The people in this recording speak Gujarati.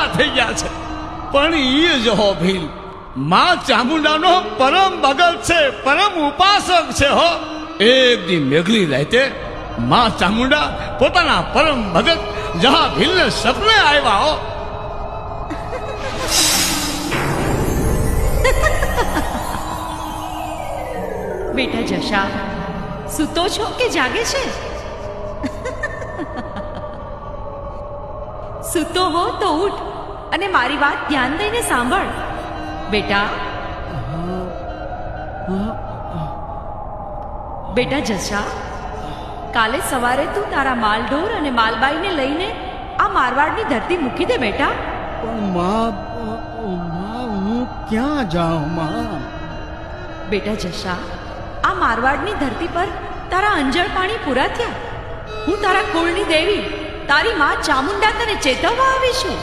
ભેળા થઈ ગયા છે, પણ ઈ જ હો ભીલ માં ચામુંડાનો પરમ ભગત છે, પરમ ઉપાસક છે હો. એક દી મેઘલી રાતે માં ચામુંડા પોતાના પરમ ભગત જહા ભીલને સપને આવ્યા હો. બેટા જશા, સૂતો છો કે જાગે છે? સૂતો હો તો ઉઠ અને મારી વાત ધ્યાન દઈને સાંભળ. બેટા બેટા જશા, કાલે સવારે તું તારા માલઢોર અને માલબાઈને લઈને આ મારવાડની ધરતી મૂકી દે બેટા. પણ માં હું ક્યાં જાઉં માં? બેટા જશા, આ મારવાડની ધરતી પર તારા અંજળ પાણી પૂરા થયા. હું તારા કુળની દેવી તારી માં ચામુંડા તને ચેતવવા આવી છું.